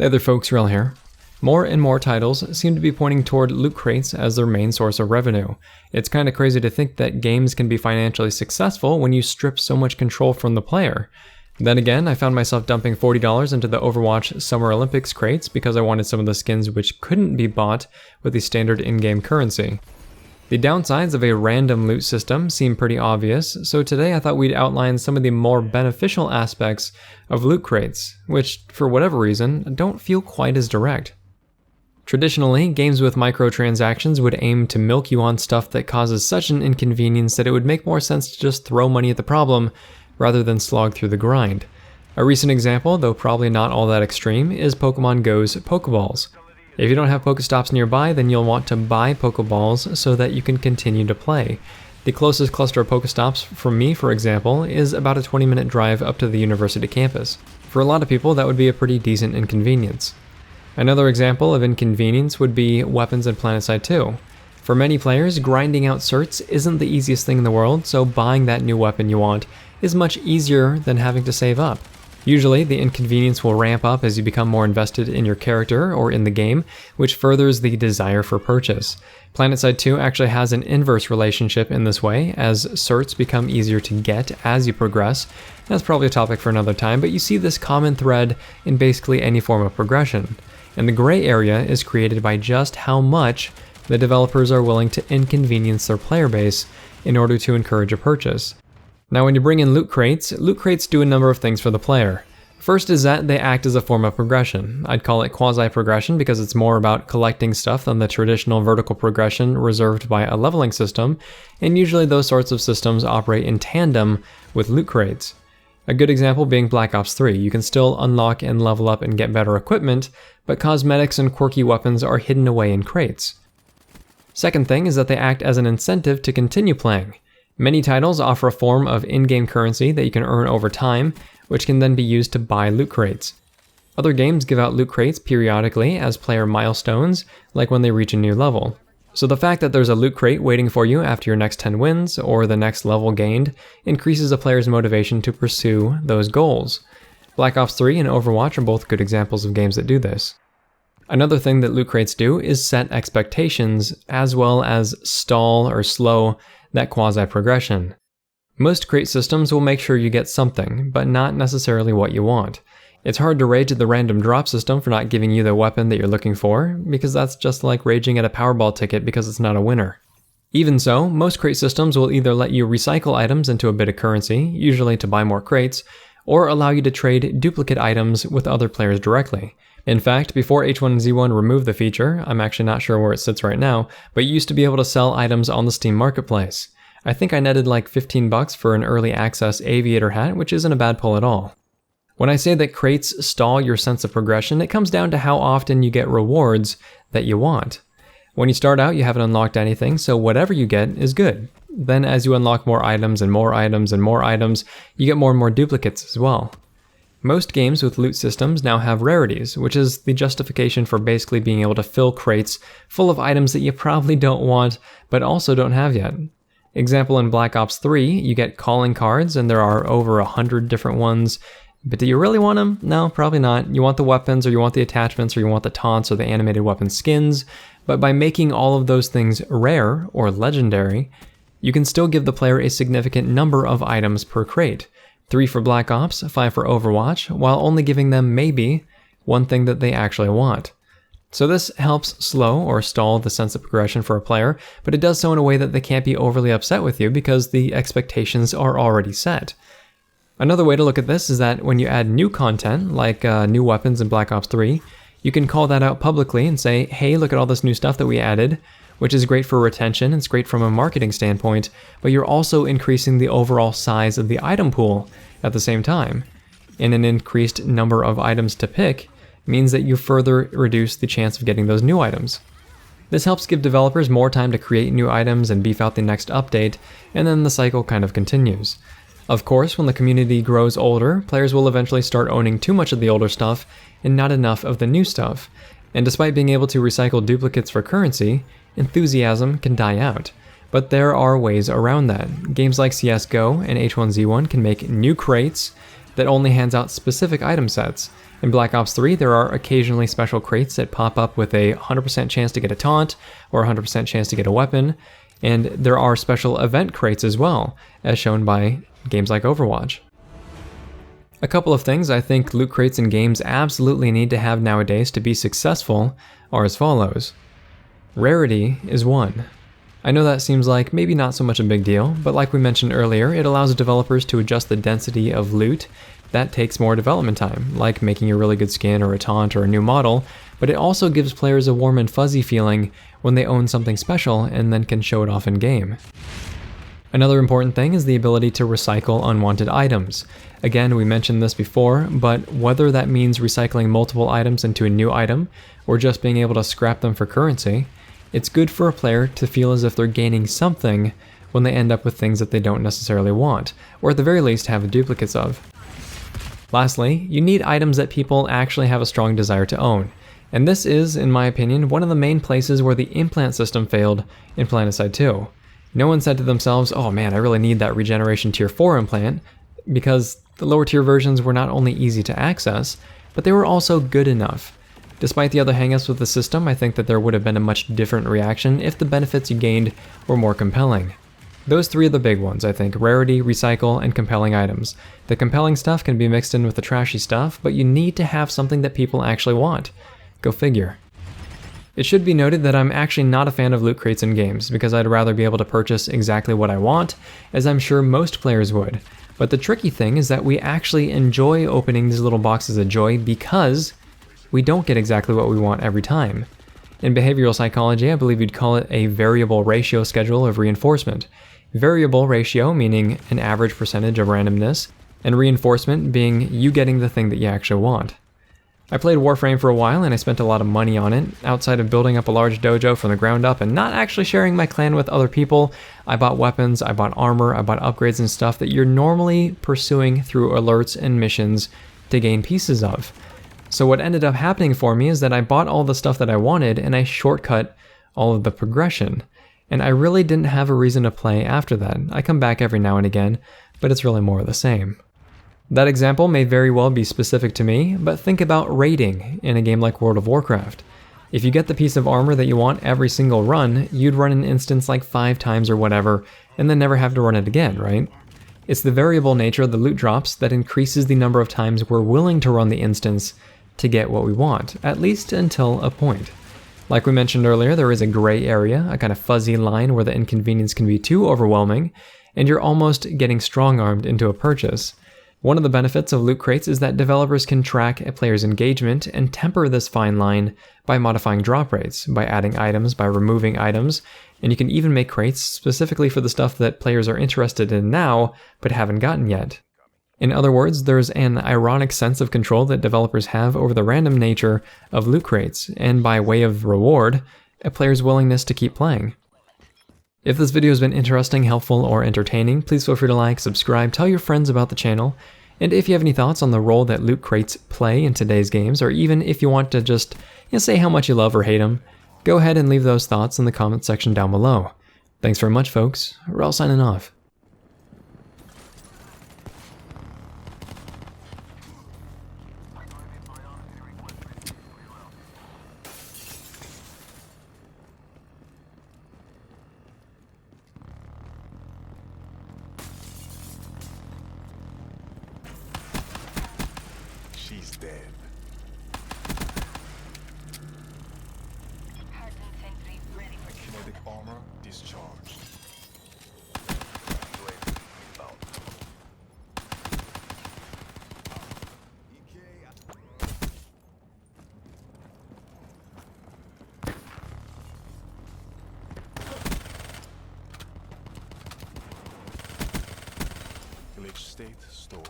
Hey there folks, Wrel here. More and more titles seem to be pointing toward loot crates as their main source of revenue. It's kinda crazy to think that games can be financially successful when you strip so much control from the player. Then again, I found myself dumping $40 into the Overwatch Summer Olympics crates because I wanted some of the skins which couldn't be bought with the standard in-game currency. The downsides of a random loot system seem pretty obvious, so today I thought we'd outline some of the more beneficial aspects of loot crates, which, for whatever reason, don't feel quite as direct. Traditionally, games with microtransactions would aim to milk you on stuff that causes such an inconvenience that it would make more sense to just throw money at the problem rather than slog through the grind. A recent example, though probably not all that extreme, is Pokemon Go's Pokeballs. If you don't have Pokestops nearby, then you'll want to buy Pokeballs so that you can continue to play. The closest cluster of Pokestops from me, for example, is about a 20-minute drive up to the university campus. For a lot of people, that would be a pretty decent inconvenience. Another example of inconvenience would be weapons in PlanetSide 2. For many players, grinding out certs isn't the easiest thing in the world, so buying that new weapon you want is much easier than having to save up. Usually, the inconvenience will ramp up as you become more invested in your character or in the game, which furthers the desire for purchase. PlanetSide 2 actually has an inverse relationship in this way, as certs become easier to get as you progress. That's probably a topic for another time, but you see this common thread in basically any form of progression. And the gray area is created by just how much the developers are willing to inconvenience their player base in order to encourage a purchase. Now when you bring in loot crates do a number of things for the player. First is that they act as a form of progression. I'd call it quasi-progression because it's more about collecting stuff than the traditional vertical progression reserved by a leveling system, and usually those sorts of systems operate in tandem with loot crates. A good example being Black Ops 3. You can still unlock and level up and get better equipment, but cosmetics and quirky weapons are hidden away in crates. Second thing is that they act as an incentive to continue playing. Many titles offer a form of in-game currency that you can earn over time, which can then be used to buy loot crates. Other games give out loot crates periodically as player milestones, like when they reach a new level. So the fact that there's a loot crate waiting for you after your next 10 wins or the next level gained increases a player's motivation to pursue those goals. Black Ops 3 and Overwatch are both good examples of games that do this. Another thing that loot crates do is set expectations as well as stall or slow that quasi-progression. Most crate systems will make sure you get something, but not necessarily what you want. It's hard to rage at the random drop system for not giving you the weapon that you're looking for, because that's just like raging at a Powerball ticket because it's not a winner. Even so, most crate systems will either let you recycle items into a bit of currency, usually to buy more crates, or allow you to trade duplicate items with other players directly. In fact, before H1Z1 removed the feature, I'm actually not sure where it sits right now, but you used to be able to sell items on the Steam Marketplace. I think I netted like $15 for an early access aviator hat, which isn't a bad pull at all. When I say that crates stall your sense of progression, it comes down to how often you get rewards that you want. When you start out, you haven't unlocked anything, so whatever you get is good. Then as you unlock more items and more items and more items, you get more and more duplicates as well. Most games with loot systems now have rarities, which is the justification for basically being able to fill crates full of items that you probably don't want, but also don't have yet. Example, in Black Ops 3, you get calling cards, and there are over 100 different ones. But do you really want them? No, probably not. You want the weapons, or you want the attachments, or you want the taunts, or the animated weapon skins. But by making all of those things rare, or legendary, you can still give the player a significant number of items per crate. 3 for Black Ops, 5 for Overwatch, while only giving them maybe one thing that they actually want. So this helps slow or stall the sense of progression for a player, but it does so in a way that they can't be overly upset with you because the expectations are already set. Another way to look at this is that when you add new content, like new weapons in Black Ops 3, you can call that out publicly and say, hey, look at all this new stuff that we added, which is great for retention, it's great from a marketing standpoint, but you're also increasing the overall size of the item pool at the same time. And an increased number of items to pick means that you further reduce the chance of getting those new items. This helps give developers more time to create new items and beef out the next update, and then the cycle kind of continues. Of course, when the community grows older, players will eventually start owning too much of the older stuff and not enough of the new stuff. And despite being able to recycle duplicates for currency, enthusiasm can die out. But there are ways around that. Games like CSGO and H1Z1 can make new crates that only hands out specific item sets. In Black Ops 3, there are occasionally special crates that pop up with a 100% chance to get a taunt or 100% chance to get a weapon, and there are special event crates as well, as shown by games like Overwatch. A couple of things I think loot crates in games absolutely need to have nowadays to be successful are as follows. Rarity is one. I know that seems like maybe not so much a big deal, but like we mentioned earlier, it allows developers to adjust the density of loot. That takes more development time, like making a really good skin or a taunt or a new model, but it also gives players a warm and fuzzy feeling when they own something special and then can show it off in game. Another important thing is the ability to recycle unwanted items. Again, we mentioned this before, but whether that means recycling multiple items into a new item, or just being able to scrap them for currency, it's good for a player to feel as if they're gaining something when they end up with things that they don't necessarily want, or at the very least have duplicates of. Lastly, you need items that people actually have a strong desire to own, and this is, in my opinion, one of the main places where the implant system failed in PlanetSide 2. No one said to themselves, oh man, I really need that regeneration tier 4 implant, because the lower tier versions were not only easy to access, but they were also good enough. Despite the other hangups with the system, I think that there would have been a much different reaction if the benefits you gained were more compelling. Those three are the big ones, I think: rarity, recycle, and compelling items. The compelling stuff can be mixed in with the trashy stuff, but you need to have something that people actually want. Go figure. It should be noted that I'm actually not a fan of loot crates in games, because I'd rather be able to purchase exactly what I want, as I'm sure most players would. But the tricky thing is that we actually enjoy opening these little boxes of joy because we don't get exactly what we want every time. In behavioral psychology, I believe you'd call it a variable ratio schedule of reinforcement. Variable ratio meaning an average percentage of randomness, and reinforcement being you getting the thing that you actually want. I played Warframe for a while and I spent a lot of money on it. Outside of building up a large dojo from the ground up and not actually sharing my clan with other people, I bought weapons, I bought armor, I bought upgrades and stuff that you're normally pursuing through alerts and missions to gain pieces of. So what ended up happening for me is that I bought all the stuff that I wanted and I shortcut all of the progression. And I really didn't have a reason to play after that. I come back every now and again, but it's really more of the same. That example may very well be specific to me, but think about raiding in a game like World of Warcraft. If you get the piece of armor that you want every single run, you'd run an instance like 5 times or whatever, and then never have to run it again, right? It's the variable nature of the loot drops that increases the number of times we're willing to run the instance to get what we want, at least until a point. Like we mentioned earlier, there is a gray area, a kind of fuzzy line where the inconvenience can be too overwhelming, and you're almost getting strong-armed into a purchase. One of the benefits of loot crates is that developers can track a player's engagement and temper this fine line by modifying drop rates, by adding items, by removing items, and you can even make crates specifically for the stuff that players are interested in now but haven't gotten yet. In other words, there's an ironic sense of control that developers have over the random nature of loot crates, and by way of reward, a player's willingness to keep playing. If this video has been interesting, helpful, or entertaining, please feel free to like, subscribe, tell your friends about the channel, and if you have any thoughts on the role that loot crates play in today's games, or even if you want to just say how much you love or hate them, go ahead and leave those thoughts in the comment section down below. Thanks very much, folks. Wrel signing off. She's dead. Kinetic armor discharged. Glitch state stored.